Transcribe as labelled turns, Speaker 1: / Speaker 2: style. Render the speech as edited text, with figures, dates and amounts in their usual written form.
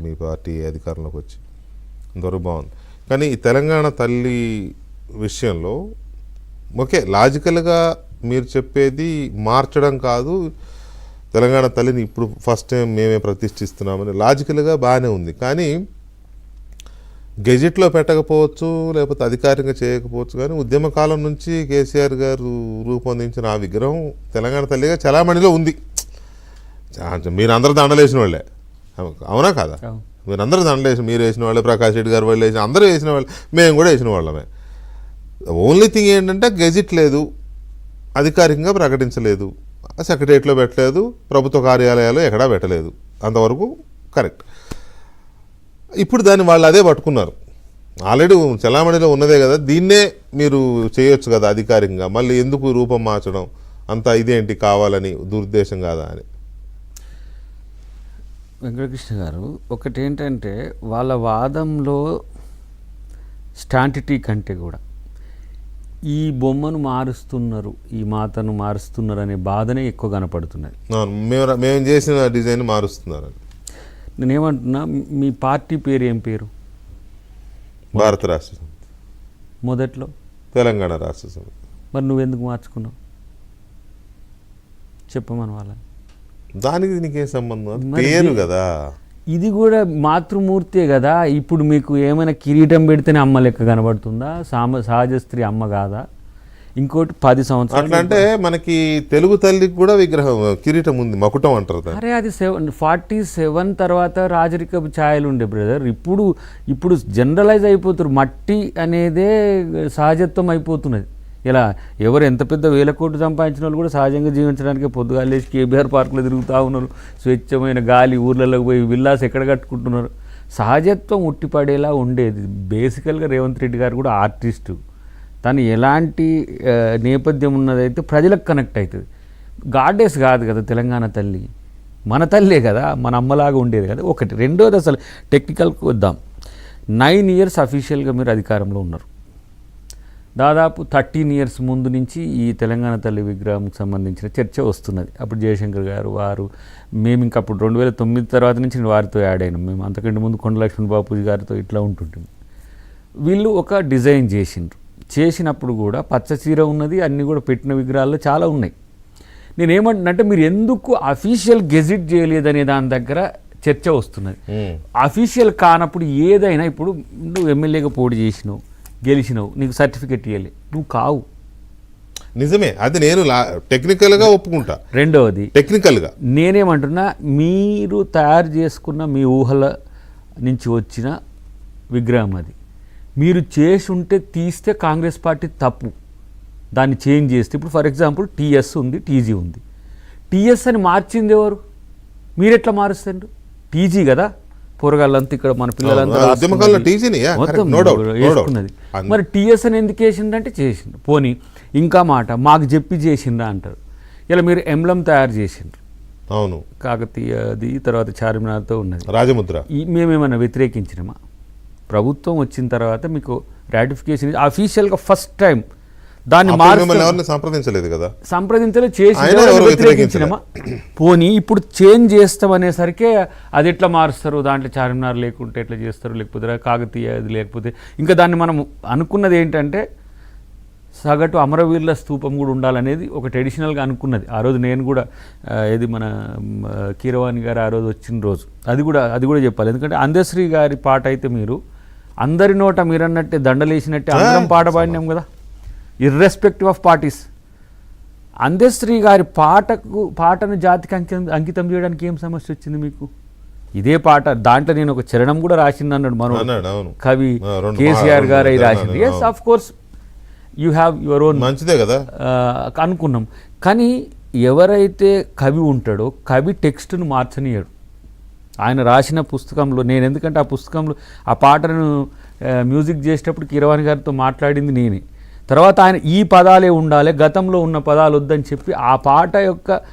Speaker 1: మీ party అధికారంలోకి వచ్చి, అంతవరకు బాగుంది. కానీ ఈ తెలంగాణ తల్లి విషయంలో ఓకే, లాజికల్గా మీరు చెప్పేది మార్చడం కాదు, తెలంగాణ తల్లిని ఇప్పుడు ఫస్ట్ టైం మేమే ప్రతిష్ఠిస్తున్నామని లాజికల్గా బాగానే ఉంది. కానీ గెజెట్లో పెట్టకపోవచ్చు, లేకపోతే అధికారికంగా చేయకపోవచ్చు, కానీ ఉద్యమకాలం నుంచి కేసీఆర్ గారు రూపొందించిన ఆ విగ్రహం తెలంగాణ తల్లిగా చలామణిలో ఉంది. మీరు అందరూ దండలేసిన వాళ్ళే, అవునా కాదా? మీరందరూ దండలేసిన, మీరు వేసిన వాళ్ళే, ప్రకాష్ రెడ్డి గారు వాళ్ళు వేసిన, అందరూ వేసిన వాళ్ళు, మేము కూడా వేసిన వాళ్ళమే. ఓన్లీ థింగ్ ఏంటంటే గెజిట్ లేదు, అధికారికంగా ప్రకటించలేదు, సెక్రటరియట్లో పెట్టలేదు, ప్రభుత్వ కార్యాలయాలు ఎక్కడా పెట్టలేదు, అంతవరకు కరెక్ట్. ఇప్పుడు దాన్ని వాళ్ళు అదే పట్టుకున్నారు, ఆల్రెడీ చలామణిలో ఉన్నదే కదా, దీన్నే మీరు చేయొచ్చు కదా అధికారికంగా, మళ్ళీ ఎందుకు రూపం మార్చడం, అంత ఇదేంటి కావాలని, దురుద్దేశం కాదా అని.
Speaker 2: వెంకటకృష్ణ గారు, ఒకటేంటంటే వాళ్ళ వాదంలో స్టాంటిటీ కంటే కూడా ఈ బొమ్మను మారుస్తున్నారు, ఈ మాతను మారుస్తున్నారు అనే బాధనే ఎక్కువ కనపడుతున్నది.
Speaker 1: మేము చేసిన డిజైన్ మారుస్తున్నారు.
Speaker 2: నేనేమంటున్నా, మీ పార్టీ పేరు ఏం పేరు?
Speaker 1: భారత రాష్ట్ర సమితి.
Speaker 2: మొదట్లో
Speaker 1: తెలంగాణ రాష్ట్ర సమితి.
Speaker 2: మరి నువ్వెందుకు మార్చుకున్నావు చెప్పమని వాళ్ళని?
Speaker 1: దానికి నీకేం సంబంధం, పేరు కదా.
Speaker 2: ఇది కూడా మాతృమూర్తే కదా. ఇప్పుడు మీకు ఏమైనా కిరీటం పెడితేనే అమ్మ లెక్క కనబడుతుందా? సహజ స్త్రీ అమ్మ కాదా? ఇంకోటి 10 సంవత్సరాలు
Speaker 1: అట్లా అంటే మనకి తెలుగు తల్లికి కూడా విగ్రహం కిరీటం ఉంది, మకుటం అంటారు.
Speaker 2: అరే అది 47 తర్వాత రాజరికపు ఛాయలు ఉండే బ్రదర్. ఇప్పుడు జనరలైజ్ అయిపోతారు, మట్టి అనేదే సహజత్వం అయిపోతున్నది. ఇలా ఎవరు ఎంత పెద్ద 1000 కోట్లు సంపాదించిన వాళ్ళు కూడా సహజంగా జీవించడానికి పొద్దుగాలు లేచి కేబీఆర్ పార్కులో తిరుగుతూ ఉన్నారు, స్వచ్ఛమైన గాలి, ఊర్లలోకి పోయి విల్లాస్ ఎక్కడ కట్టుకుంటున్నారు. సహజత్వం ఉట్టిపడేలా ఉండేది. బేసికల్గా రేవంత్ రెడ్డి గారు కూడా ఆర్టిస్టు, తను ఎలాంటి నేపథ్యం ఉన్నదైతే ప్రజలకు కనెక్ట్ అవుతుంది. గాడ్డెస్ కాదు కదా తెలంగాణ తల్లి, మన తల్లే కదా, మన అమ్మలాగా ఉండేది కదా. ఒకటి. రెండోది, అసలు టెక్నికల్కి వద్దాం. 9 ఇయర్స్ అఫీషియల్గా మీరు అధికారంలో ఉన్నారు. దాదాపు 13 ఇయర్స్ ముందు నుంచి ఈ తెలంగాణ తల్లి విగ్రహంకి సంబంధించిన చర్చ వస్తున్నది. అప్పుడు జయశంకర్ గారు మేము ఇంకా అప్పుడు 2009 తర్వాత నుంచి నేను వారితో యాడ్ అయినాం. మేము అంతకంటే ముందు కొండ లక్ష్మణ్ బాపూజీ గారితో ఇట్లా ఉంటుంటుంది. వీళ్ళు ఒక డిజైన్ చేసినప్పుడు కూడా పచ్చ చీర ఉన్నది, అన్నీ కూడా పెట్టిన విగ్రహాల్లో చాలా ఉన్నాయి. నేనేమంటున్నంటే, మీరు ఎందుకు అఫీషియల్ గెజిట్ చేయలేదనే దాని దగ్గర చర్చ వస్తున్నది. అఫీషియల్ కానప్పుడు ఏదైనా, ఇప్పుడు నువ్వు ఎమ్మెల్యేగా పోటీ చేసినావు, గెలిచినావు, నీకు సర్టిఫికెట్ ఇవ్వలే, నువ్వు కావు.
Speaker 1: నిజమే, అది నేను టెక్నికల్గా ఒప్పుకుంటా.
Speaker 2: రెండవది,
Speaker 1: టెక్నికల్గా
Speaker 2: నేనేమంటున్నా, మీరు తయారు చేసుకున్న మీ ఊహల నుంచి వచ్చిన విగ్రహం అది. మీరు చేసి ఉంటే తీస్తే కాంగ్రెస్ పార్టీ తప్పు, దాన్ని చేంజ్ చేస్తే. ఇప్పుడు ఫర్ ఎగ్జాంపుల్ టీఎస్ ఉంది, టీజీ ఉంది. టీఎస్ అని మార్చింది ఎవరు? మీరు ఎట్లా మారుస్తారు? టీజీ కదా, పొరగాళ్ళంతా ఇక్కడ మన పిల్లలంతా వేసుకున్నది. మరి టీఎస్ అని ఎందుకు వేసిందంటే చేసిండ్రు. పోనీ ఇంకా మాట, మాకు చెప్పి చేసిండ్రా అంటారు. ఇలా మీరు ఎంబ్లం తయారు చేసిండ్రు.
Speaker 1: అవును,
Speaker 2: కాకతీయది, తర్వాత చార్మినార్తో ఉన్నది,
Speaker 1: రాజముద్ర.
Speaker 2: మేమేమన్నా వ్యతిరేకించినామా? ప్రభుత్వం వచ్చిన తర్వాత మీకు రాటిఫికేషన్ అఫీషియల్గా ఫస్ట్ టైం దాన్ని
Speaker 1: సంప్రదించలేదు కదా,
Speaker 2: సంప్రదించలే, చేసి వ్యతిరేకించినామా? పోనీ ఇప్పుడు చేంజ్ చేస్తామనేసరికి అది ఎట్లా మారుస్తారు, దాంట్లో చార్మినార్ లేకుంటే ఎట్లా చేస్తారు, లేకపోతే కాకతీయ అది లేకపోతే ఇంకా దాన్ని మనం అనుకున్నది ఏంటంటే సగటు అమరవీరుల స్తూపం కూడా ఉండాలనేది ఒక ట్రెడిషనల్గా అనుకున్నది. ఆ రోజు నేను కూడా ఏది మన కీరవాణి గారు ఆ రోజు వచ్చిన రోజు అది కూడా చెప్పాలి. ఎందుకంటే అందశ్రీ గారి పాట అయితే మీరు అందరి నోట మీరన్నట్టే దండలేసినట్టే అందరం పాట పాడినాం కదా, ఇర్రెస్పెక్టివ్ ఆఫ్ పార్టీస్. అందశ్రీ గారి పాటను జాతికి అంకితం చేయడానికి ఏం సమస్య వచ్చింది మీకు? ఇదే పాట, దాంట్లో నేను ఒక చరణం కూడా రాసింది అన్నాడు మన కవి కేసీఆర్ గారు అయి రాసింది. Yes, of course you have your own,
Speaker 1: మంచిదే కదా
Speaker 2: అనుకున్నాం. కానీ ఎవరైతే కవి ఉంటాడో కవి టెక్స్ట్ను మార్చనీయడు. ఆయన రాసిన పుస్తకంలో ఎందుకంటే ఆ పుస్తకంలో ఆ పాటను మ్యూజిక్ చేసేటప్పుడు కీరవాణి గారితో మాట్లాడింది నేనే. తర్వాత ఆయన ఈ పదాలే ఉండాలి, గతంలో ఉన్న పదాలు వద్దని చెప్పి ఆ పాట యొక్క